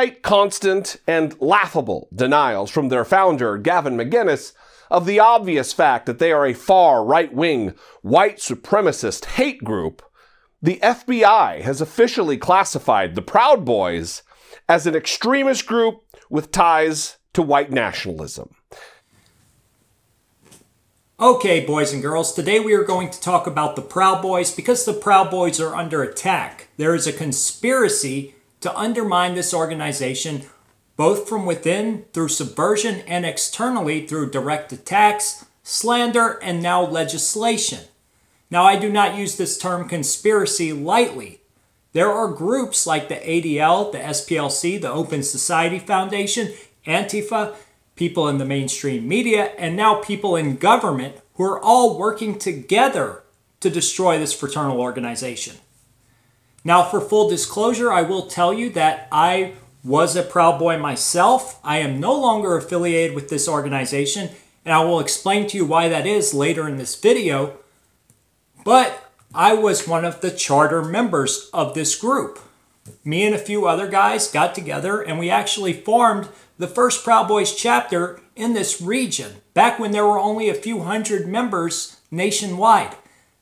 despite constant and laughable denials from their founder, Gavin of the obvious fact that they are a far right-wing, white supremacist hate group, the FBI has officially classified the Proud Boys as an extremist group with ties to white nationalism. Okay, boys and girls, today we are going to talk about the Proud Boys because the Proud Boys are under attack. There is a conspiracy to undermine this organization, both from within through subversion and externally through direct attacks, slander, and now legislation. Now, I do not use this term conspiracy lightly. There are groups like the ADL, the SPLC, the Open Society Foundation, ANTIFA, people in the mainstream media, and now people in government who are all working together to destroy this fraternal organization. Now, for full disclosure, I will tell you that I was a Proud Boy myself. I am no longer affiliated with this organization, and I will explain to you why that is later in this video. But I was one of the charter members of this group. Me and a few other guys got together, and we actually formed the first Proud Boys chapter in this region, back when there were only a few hundred members nationwide.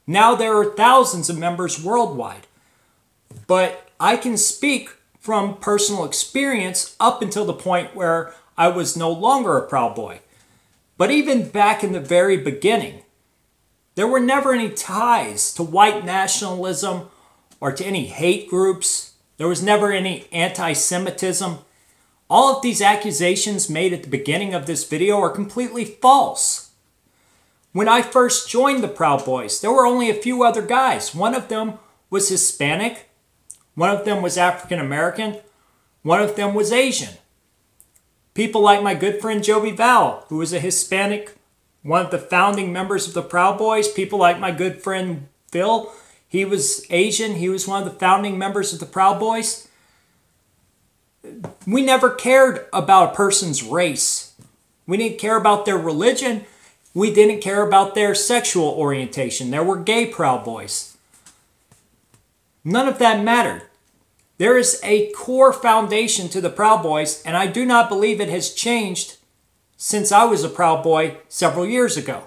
Now there are thousands of members worldwide. But I can speak from personal experience up until the point where I was no longer a Proud Boy. But even back in the very beginning, there were never any ties to white nationalism or to any hate groups. There was never any anti-Semitism. All of these accusations made at the beginning of this video are completely false. When I first joined the Proud Boys, there were only a few other guys. One of them was Hispanic. One of them was African American. One of them was Asian. People like my good friend Joby Val, who was a Hispanic, one of the founding members of the Proud Boys. People like my good friend Phil, he was Asian. He was one of the founding members of the Proud Boys. We never cared about a person's race. We didn't care about their religion. We didn't care about their sexual orientation. There were gay Proud Boys. None of that mattered. There is a core foundation to the Proud Boys, and I do not believe it has changed since I was a Proud Boy several years ago.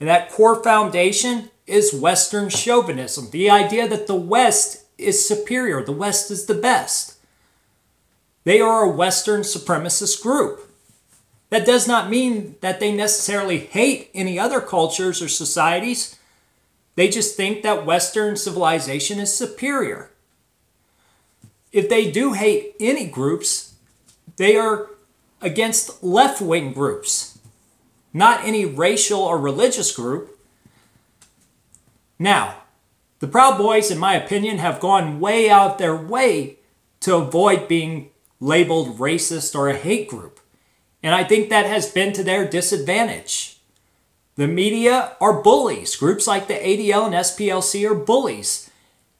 And that core foundation is Western chauvinism, the idea that the West is superior, the West is the best. They are a Western supremacist group. That does not mean that they necessarily hate any other cultures or societies. They just think that Western civilization is superior. If they do hate any groups, they are against left-wing groups, not any racial or religious group. Now, the Proud Boys, in my opinion, have gone way out of their way to avoid being labeled racist or a hate group. And I think that has been to their disadvantage. The media are bullies. Groups like the ADL and SPLC are bullies.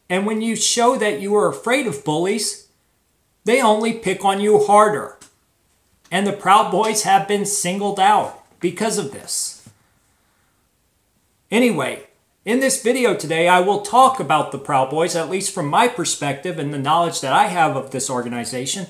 And when you show that you are afraid of bullies, they only pick on you harder. And the Proud Boys have been singled out because of this. Anyway, in this video today, I will talk about the Proud Boys, at least from my perspective and the knowledge that I have of this organization,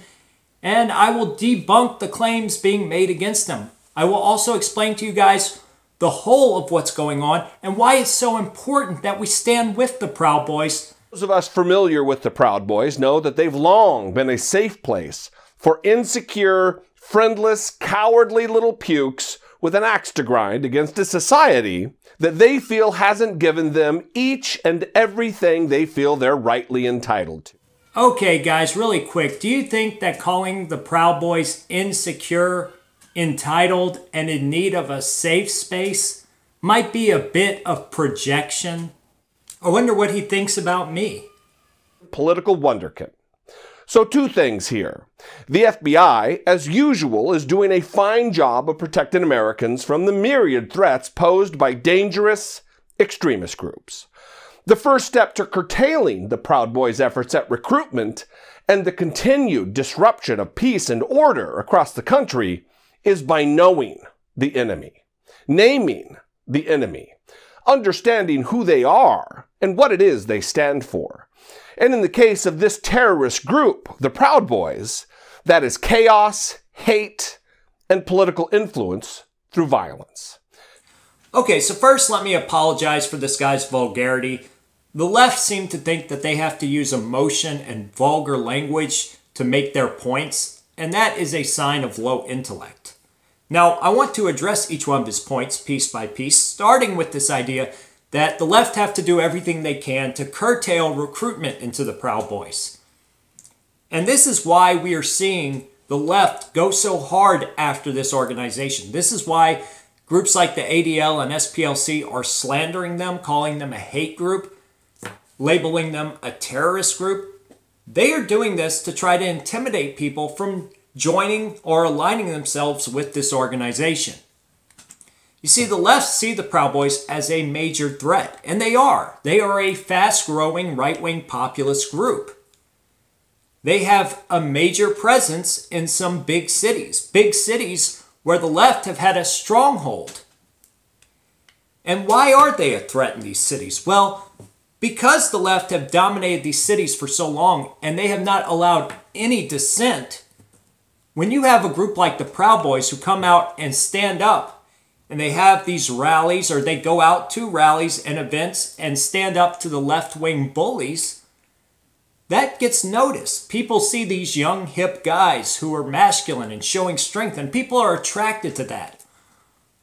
and I will debunk the claims being made against them. I will also explain to you guys the whole of what's going on and why it's so important that we stand with the Proud Boys. Those of us familiar with the Proud Boys know that they've long been a safe place for insecure, friendless, cowardly little pukes with an axe to grind against a society that they feel hasn't given them each and everything they feel they're rightly entitled to. Okay, guys, really quick. Do you think that calling the Proud Boys insecure, entitled, and in need of a safe space might be a bit of projection? I wonder what he thinks about me. Political wonderkind. So two things here. The FBI, as usual, is doing a fine job of protecting Americans from the myriad threats posed by dangerous extremist groups. The first step to curtailing the Proud Boys' efforts at recruitment and the continued disruption of peace and order across the country is by knowing the enemy, naming the enemy, understanding who they are and what it is they stand for. And in the case of this terrorist group, the Proud Boys, that is chaos, hate, and political influence through violence. Okay, so first let me apologize for this guy's vulgarity. The left seem to think that they have to use emotion and vulgar language to make their points, and that is a sign of low intellect. Now, I want to address each one of his points piece by piece, starting with this idea that the left have to do everything they can to curtail recruitment into the Proud Boys. And this is why we are seeing the left go so hard after this organization. This is why groups like the ADL and SPLC are slandering them, calling them a hate group, labeling them a terrorist group. They are doing this to try to intimidate people from joining or aligning themselves with this organization. You see, the left see the Proud Boys as a major threat, and they are. They are a fast-growing right-wing populist group. They have a major presence in some big cities where the left have had a stronghold. And why are they a threat in these cities? Well, because the left have dominated these cities for so long and they have not allowed any dissent, when you have a group like the Proud Boys who come out and stand up and they have these rallies, or they go out to rallies and events and stand up to the left-wing bullies, that gets noticed. People see these young, hip guys who are masculine and showing strength, and people are attracted to that.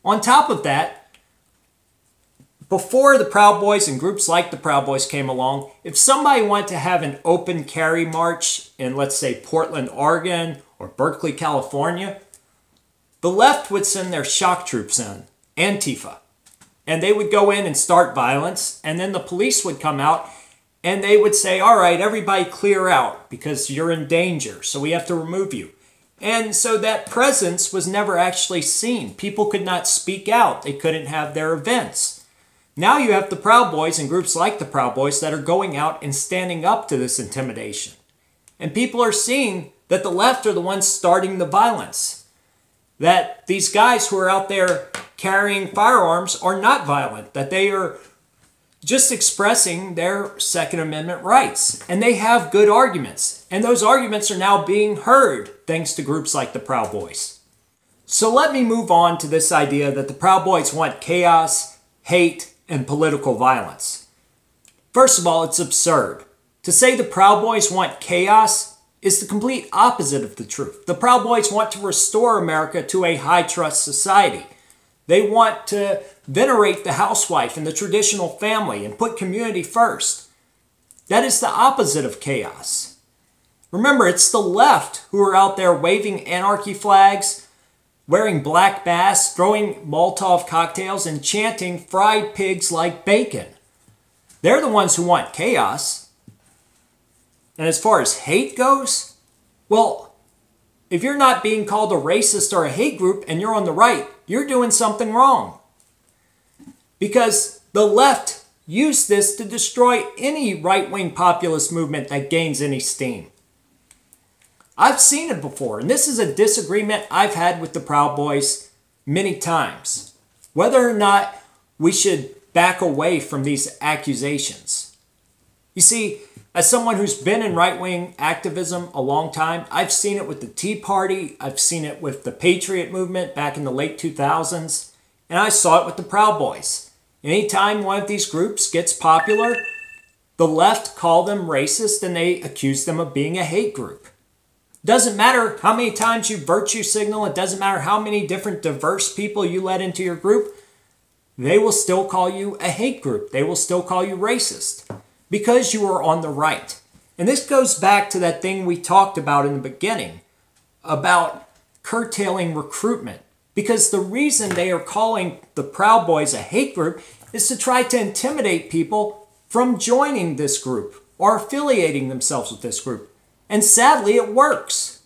On top of that, before the Proud Boys and groups like the Proud Boys came along, if somebody wanted to have an open carry march in, let's say, Portland, Oregon, or Berkeley, California, the left would send their shock troops in, ANTIFA, and they would go in and start violence, and then the police would come out and they would say, all right, everybody clear out because you're in danger, so we have to remove you. And so that presence was never actually seen. People could not speak out. They couldn't have their events. Now you have the Proud Boys and groups like the Proud Boys that are going out and standing up to this intimidation. And people are seeing that the left are the ones starting the violence. That these guys who are out there carrying firearms are not violent. That they are just expressing their Second Amendment rights. And they have good arguments. And those arguments are now being heard thanks to groups like the Proud Boys. So let me move on to this idea that the Proud Boys want chaos, hate, and political violence. First of all, it's absurd. To say the Proud Boys want chaos is the complete opposite of the truth. The Proud Boys want to restore America to a high-trust society. They want to venerate the housewife and the traditional family and put community first. That is the opposite of chaos. Remember, it's the left who are out there waving anarchy flags, wearing black masks, throwing Molotov cocktails, and chanting fried pigs like bacon. They're the ones who want chaos. And as far as hate goes, well, if you're not being called a racist or a hate group and you're on the right, you're doing something wrong. Because the left used this to destroy any right-wing populist movement that gains any steam. I've seen it before, and this is a disagreement I've had with the Proud Boys many times. Whether or not we should back away from these accusations. You see, as someone who's been in right-wing activism a long time, I've seen it with the Tea Party, I've seen it with the Patriot movement back in the late 2000s, and I saw it with the Proud Boys. Anytime one of these groups gets popular, the left call them racist and they accuse them of being a hate group. Doesn't matter how many times you virtue signal, it doesn't matter how many different diverse people you let into your group, they will still call you a hate group. They will still call you racist. Because you are on the right. And this goes back to that thing we talked about in the beginning about curtailing recruitment. Because the reason they are calling the Proud Boys a hate group is to try to intimidate people from joining this group or affiliating themselves with this group. And sadly, it works.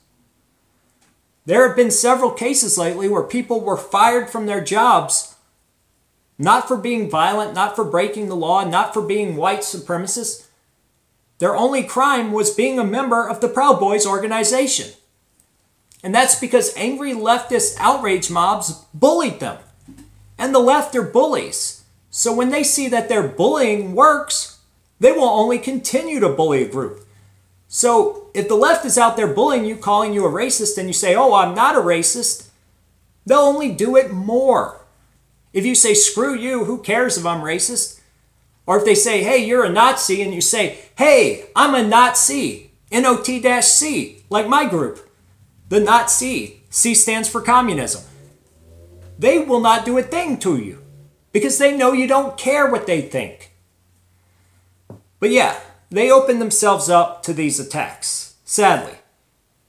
There have been several cases lately where people were fired from their jobs not for being violent, not for breaking the law, not for being white supremacists. Their only crime was being a member of the Proud Boys organization. And that's because angry leftist outrage mobs bullied them. And the left are bullies. So when they see that their bullying works, they will only continue to bully a group. So if the left is out there bullying you, calling you a racist, and you say, oh, I'm not a racist, they'll only do it more. If you say, screw you, who cares if I'm racist? Or if they say, hey, you're a Nazi, and you say, hey, I'm a Nazi, N-O-T-C, like my group, the Nazi, C stands for communism. They will not do a thing to you because they know you don't care what they think. But yeah, they open themselves up to these attacks, sadly.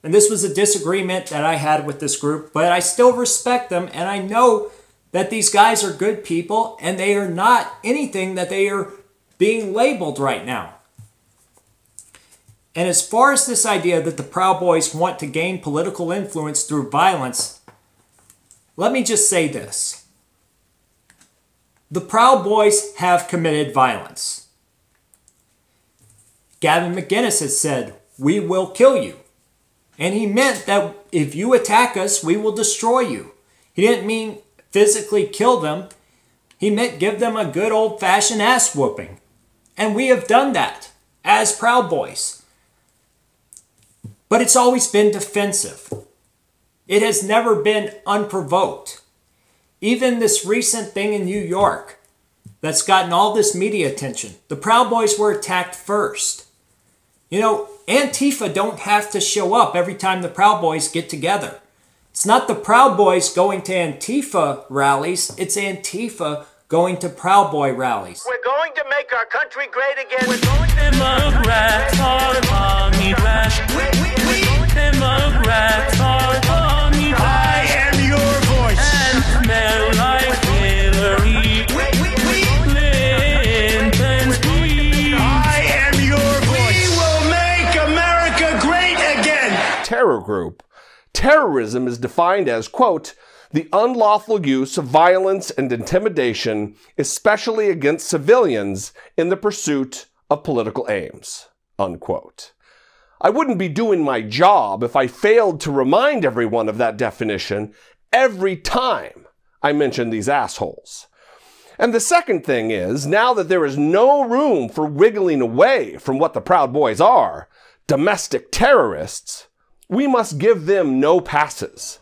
And this was a disagreement that I had with this group, but I still respect them, and I know that these guys are good people, and they are not anything that they are being labeled right now. And as far as this idea that the Proud Boys want to gain political influence through violence, let me just say this. The Proud Boys have committed violence. Gavin McInnes has said, we will kill you. And he meant that if you attack us, we will destroy you. He didn't mean physically kill them. He meant give them a good old-fashioned ass whooping. And we have done that as Proud Boys. But it's always been defensive. It has never been unprovoked. Even this recent thing in New York that's gotten all this media attention, the Proud Boys were attacked first. You know, Antifa don't have to show up every time the Proud Boys get together. It's not the Proud Boys going to Antifa rallies, it's Antifa going to Proud Boy rallies. We're going to make our country great again. We're going to Democrats are army rats. Democrats are army rats. I am your voice. And smell like Hillary Clinton's weed. I am your voice. We will make America great again. Terror group. Terrorism is defined as, quote, the unlawful use of violence and intimidation, especially against civilians, in the pursuit of political aims, unquote. I wouldn't be doing my job if I failed to remind everyone of that definition every time I mention these assholes. And the second thing is, now that there is no room for wiggling away from what the Proud Boys are, domestic terrorists, we must give them no passes.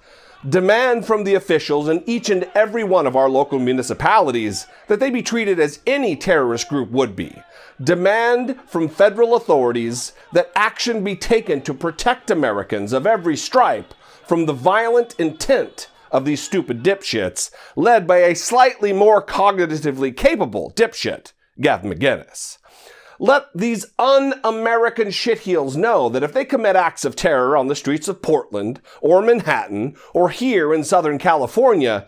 Demand from the officials in each and every one of our local municipalities that they be treated as any terrorist group would be. Demand from federal authorities that action be taken to protect Americans of every stripe from the violent intent of these stupid dipshits, led by a slightly more cognitively capable dipshit, Gavin McInnes. Let these un-American shitheels know that if they commit acts of terror on the streets of Portland, or Manhattan, or here in Southern California,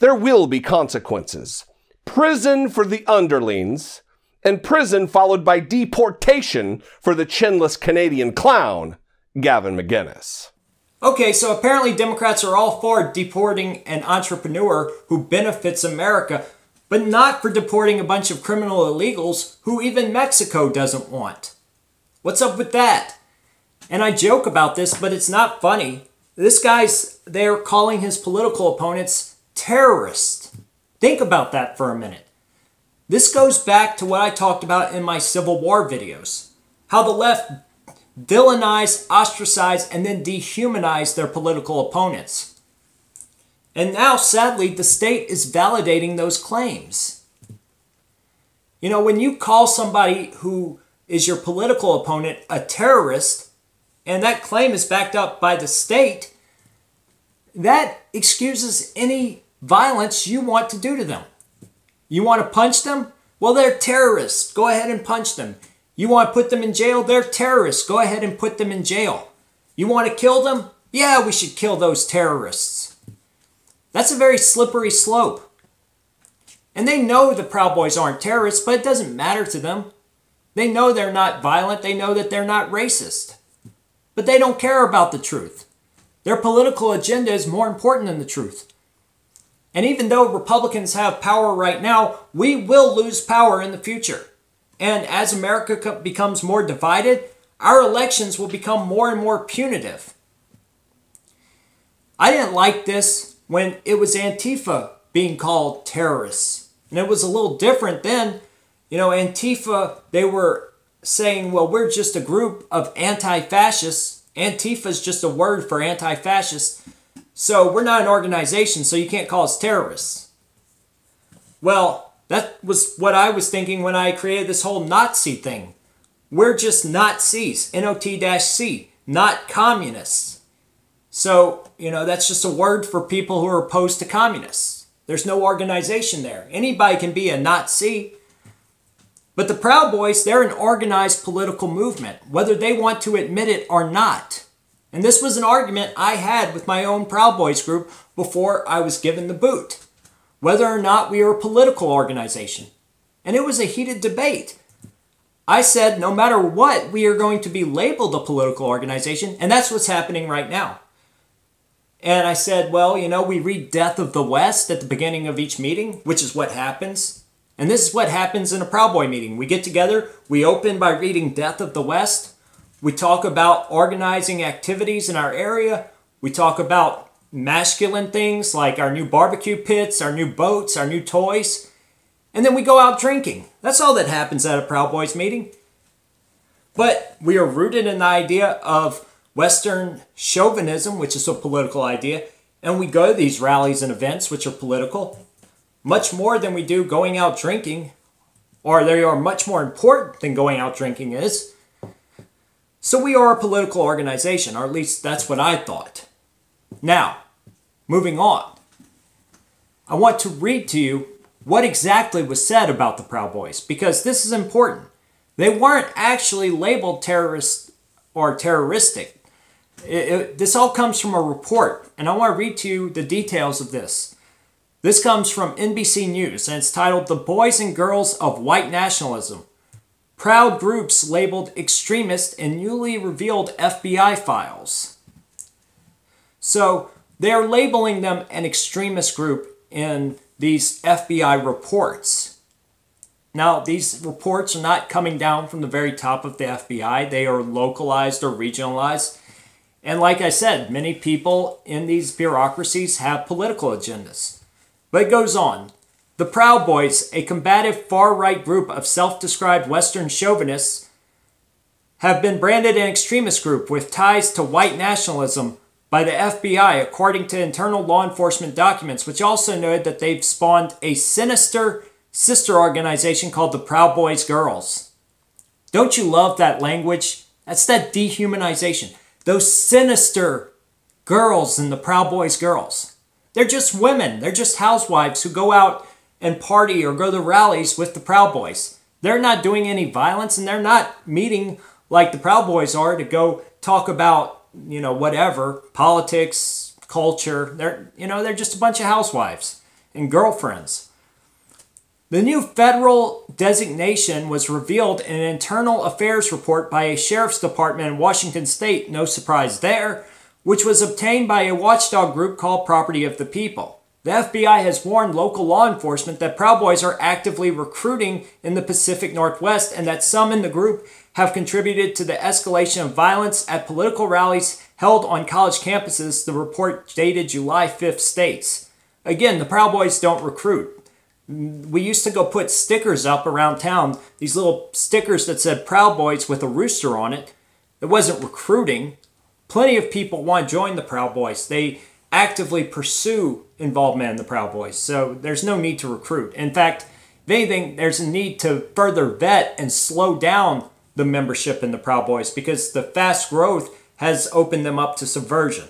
there will be consequences. Prison for the underlings, and prison followed by deportation for the chinless Canadian clown, Gavin McInnes. Okay, so apparently Democrats are all for deporting an entrepreneur who benefits America, but not for deporting a bunch of criminal illegals who even Mexico doesn't want. What's up with that? And I joke about this, but it's not funny. This guy's there calling his political opponents terrorists. Think about that for a minute. This goes back to what I talked about in my Civil War videos. How the left villainize, ostracize, and then dehumanize their political opponents. And now, sadly, the state is validating those claims. You know, when you call somebody who is your political opponent a terrorist, and that claim is backed up by the state, that excuses any violence you want to do to them. You want to punch them? Well, they're terrorists. Go ahead and punch them. You want to put them in jail? They're terrorists. Go ahead and put them in jail. You want to kill them? Yeah, we should kill those terrorists. That's a very slippery slope. And they know the Proud Boys aren't terrorists, but it doesn't matter to them. They know they're not violent. They know that they're not racist. But they don't care about the truth. Their political agenda is more important than the truth. And even though Republicans have power right now, we will lose power in the future. And as America becomes more divided, our elections will become more and more punitive. I didn't like this when it was Antifa being called terrorists. And it was a little different then. You know, Antifa, they were saying, well, we're just a group of anti-fascists. Antifa is just a word for anti-fascist. So we're not an organization, so you can't call us terrorists. Well, that was what I was thinking when I created this whole Nazi thing. We're just Nazis, N-O-T-C, not communists. So, you know, that's just a word for people who are opposed to communists. There's no organization there. Anybody can be a Nazi. But the Proud Boys, they're an organized political movement, whether they want to admit it or not. And this was an argument I had with my own Proud Boys group before I was given the boot, whether or not we are a political organization. And it was a heated debate. I said, no matter what, we are going to be labeled a political organization, and that's what's happening right now. And I said, well, you know, we read Death of the West at the beginning of each meeting, which is what happens. And this is what happens in a Proud Boy meeting. We get together, we open by reading Death of the West. We talk about organizing activities in our area. We talk about masculine things like our new barbecue pits, our new boats, our new toys. And then we go out drinking. That's all that happens at a Proud Boys meeting. But we are rooted in the idea of Western chauvinism, which is a political idea. And we go to these rallies and events, which are political, much more than we do going out drinking, or they are much more important than going out drinking is. So we are a political organization, or at least that's what I thought. Now, moving on. I want to read to you what exactly was said about the Proud Boys, because this is important. They weren't actually labeled terrorist or terroristic. This all comes from a report, and I want to read to you the details of this. This comes from NBC News, and it's titled, "The Boys and Girls of White Nationalism. Proud Groups Labeled Extremist in Newly Revealed FBI Files." So, they are labeling them an extremist group in these FBI reports. Now, these reports are not coming down from the very top of the FBI. They are localized or regionalized. And like I said, many people in these bureaucracies have political agendas. But it goes on. The Proud Boys, a combative far-right group of self-described Western chauvinists, have been branded an extremist group with ties to white nationalism by the FBI, according to internal law enforcement documents, which also noted that they've spawned a sinister sister organization called the Proud Boys Girls. Don't you love that language? That's that dehumanization. Those sinister girls in the Proud Boys Girls. They're just women. They're just housewives who go out and party or go to rallies with the Proud Boys. They're not doing any violence, and they're not meeting like the Proud Boys are to go talk about, you know, whatever, politics, culture. They're just a bunch of housewives and girlfriends. The new federal designation was revealed in an internal affairs report by a sheriff's department in Washington state, no surprise there, which was obtained by a watchdog group called Property of the People. The FBI has warned local law enforcement that Proud Boys are actively recruiting in the Pacific Northwest and that some in the group have contributed to the escalation of violence at political rallies held on college campuses, the report dated July 5th states. Again, the Proud Boys don't recruit. We used to go put stickers up around town, these little stickers that said Proud Boys with a rooster on it. It wasn't recruiting. Plenty of people want to join the Proud Boys. They actively pursue involvement in the Proud Boys, so there's no need to recruit. In fact, if anything, there's a need to further vet and slow down the membership in the Proud Boys because the fast growth has opened them up to subversion.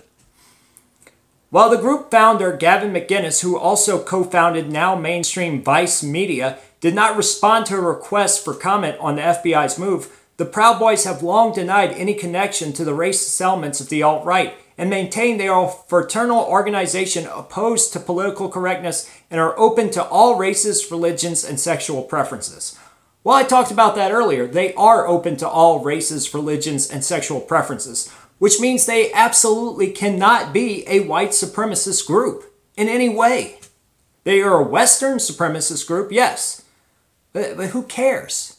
While the group founder, Gavin, who also co-founded now mainstream Vice Media, did not respond to a request for comment on the FBI's move, the Proud Boys have long denied any connection to the racist elements of the alt-right and maintain they are a fraternal organization opposed to political correctness and are open to all races, religions, and sexual preferences. Well, I talked about that earlier. They are open to all races, religions, and sexual preferences, which means they absolutely cannot be a white supremacist group in any way. They are a Western supremacist group, yes, but who cares?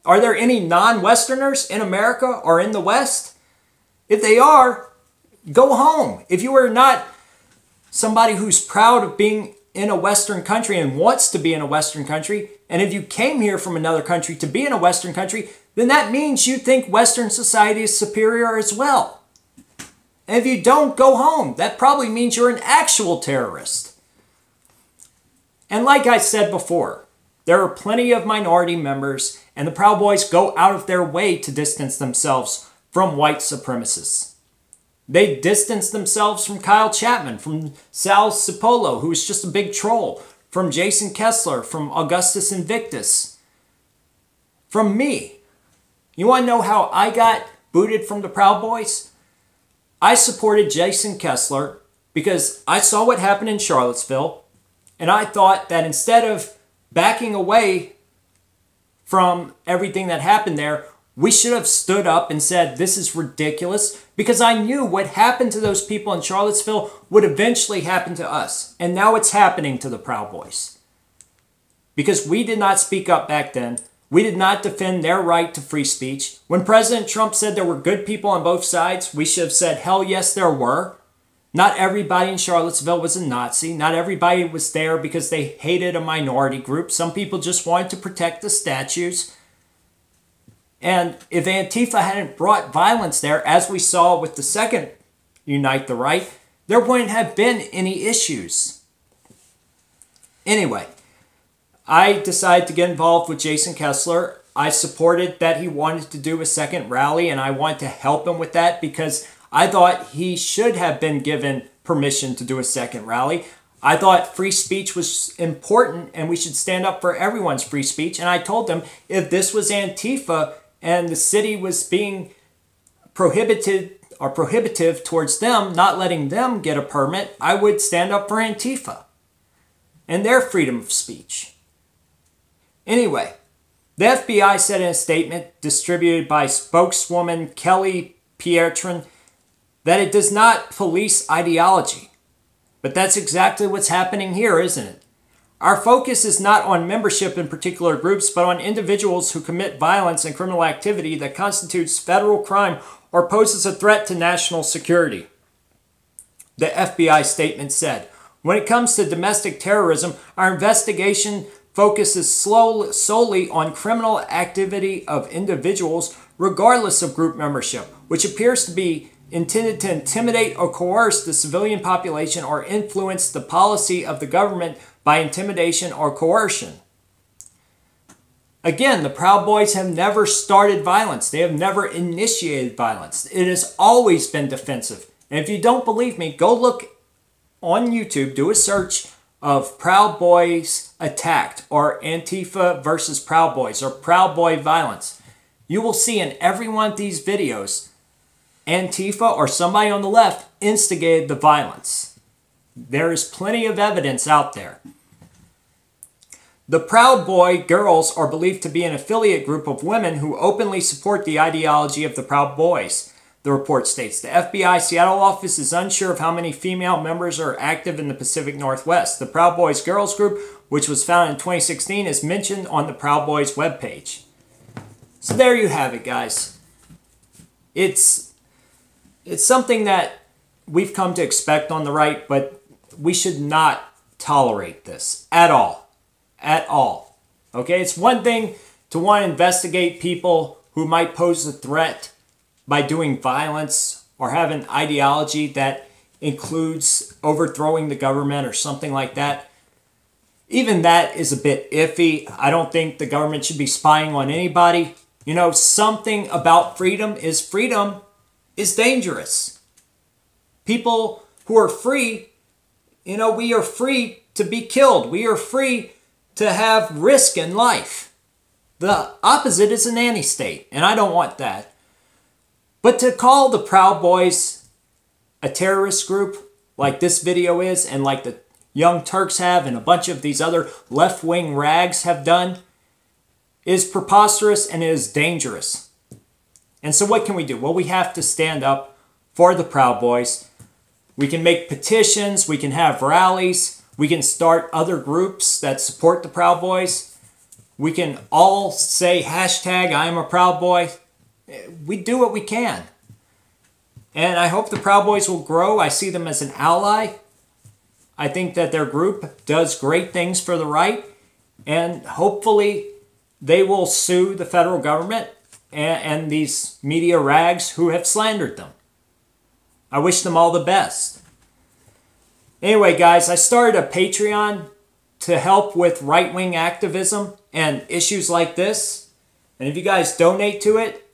Are there any non-Westerners in America or in the West? If they are, go home. If you are not somebody who's proud of being in a Western country and wants to be in a Western country, and if you came here from another country to be in a Western country, then that means you think Western society is superior as well. And if you don't, go home. That probably means you're an actual terrorist. And like I said before, there are plenty of minority members, and the Proud Boys go out of their way to distance themselves from white supremacists. They distance themselves from Kyle Chapman, from Sal Cipollo, who is just a big troll, from Jason Kessler, from Augustus Invictus, from me. You want to know how I got booted from the Proud Boys? I supported Jason Kessler because I saw what happened in Charlottesville, and I thought that instead of backing away from everything that happened there, we should have stood up and said, this is ridiculous, because I knew what happened to those people in Charlottesville would eventually happen to us. And now it's happening to the Proud Boys. Because we did not speak up back then. We did not defend their right to free speech. When President Trump said there were good people on both sides, we should have said, hell yes, there were. Not everybody in Charlottesville was a Nazi. Not everybody was there because they hated a minority group. Some people just wanted to protect the statues. And if Antifa hadn't brought violence there, as we saw with the second Unite the Right, there wouldn't have been any issues. Anyway, I decided to get involved with Jason Kessler. I supported that he wanted to do a second rally, and I wanted to help him with that because I thought he should have been given permission to do a second rally. I thought free speech was important, and we should stand up for everyone's free speech. And I told them if this was Antifa, and the city was being prohibitive towards them, not letting them get a permit, I would stand up for Antifa and their freedom of speech. Anyway, the FBI said in a statement distributed by spokeswoman Kelly Pietrin that it does not police ideology. But that's exactly what's happening here, isn't it? Our focus is not on membership in particular groups, but on individuals who commit violence and criminal activity that constitutes federal crime or poses a threat to national security. The FBI statement said, when it comes to domestic terrorism, our investigation focuses solely on criminal activity of individuals, regardless of group membership, which appears to be intended to intimidate or coerce the civilian population or influence the policy of the government by intimidation or coercion. Again, the Proud Boys have never started violence. They have never initiated violence. It has always been defensive. And if you don't believe me, go look on YouTube, do a search of Proud Boys attacked or Antifa versus Proud Boys or Proud Boy violence. You will see in every one of these videos, Antifa or somebody on the left instigated the violence. There is plenty of evidence out there. The Proud Boy girls are believed to be an affiliate group of women who openly support the ideology of the Proud Boys, the report states. The FBI Seattle office is unsure of how many female members are active in the Pacific Northwest. The Proud Boys girls group, which was founded in 2016, is mentioned on the Proud Boys webpage. So there you have it, guys. It's something that we've come to expect on the right, but we should not tolerate this at all. At all. Okay, it's one thing to want to investigate people who might pose a threat by doing violence or have an ideology that includes overthrowing the government or something like that. Even that is a bit iffy. I don't think the government should be spying on anybody. You know, something about freedom is dangerous. People who are free, you know, we are free to be killed. We are free to have risk in life. The opposite is a nanny state, and I don't want that. But to call the Proud Boys a terrorist group, like this video is, and like the Young Turks have, and a bunch of these other left-wing rags have done, is preposterous and it is dangerous. And so what can we do? Well, we have to stand up for the Proud Boys. We can make petitions, we can have rallies, we can start other groups that support the Proud Boys. We can all say hashtag I am a Proud Boy. We do what we can. And I hope the Proud Boys will grow. I see them as an ally. I think that their group does great things for the right, and hopefully they will sue the federal government and these media rags who have slandered them. I wish them all the best. Anyway, guys, I started a Patreon to help with right-wing activism and issues like this. And if you guys donate to it,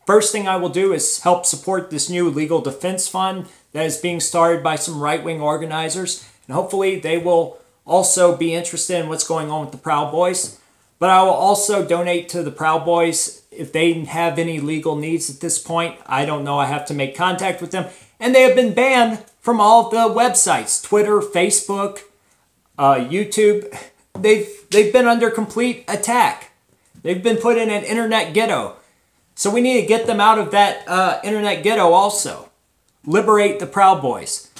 first thing I will do is help support this new legal defense fund that is being started by some right-wing organizers. And hopefully they will also be interested in what's going on with the Proud Boys. But I will also donate to the Proud Boys if they have any legal needs at this point. I don't know. I have to make contact with them. And they have been banned from all of the websites, Twitter, Facebook, YouTube. They've been under complete attack. They've been put in an internet ghetto. So we need to get them out of that internet ghetto also. Liberate the Proud Boys.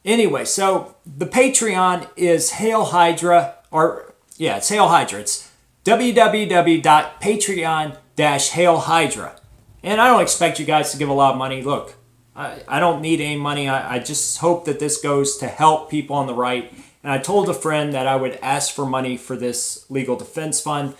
Anyway, so the Patreon is Hail Hydra, it's Hail Hydra. It's www.patreon-Hail Hydra. And I don't expect you guys to give a lot of money. Look, I don't need any money. I just hope that this goes to help people on the right. And I told a friend that I would ask for money for this legal defense fund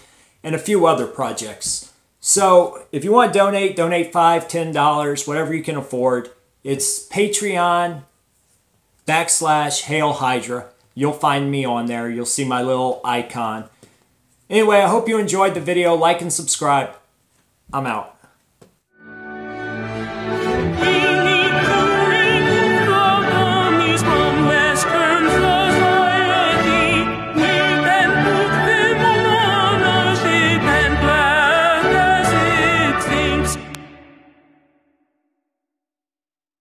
and a few other projects. So if you want to donate $5, $10, whatever you can afford. It's Patreon.com/Hail Hydra. You'll find me on there. You'll see my little icon. Anyway, I hope you enjoyed the video. Like and subscribe. I'm out.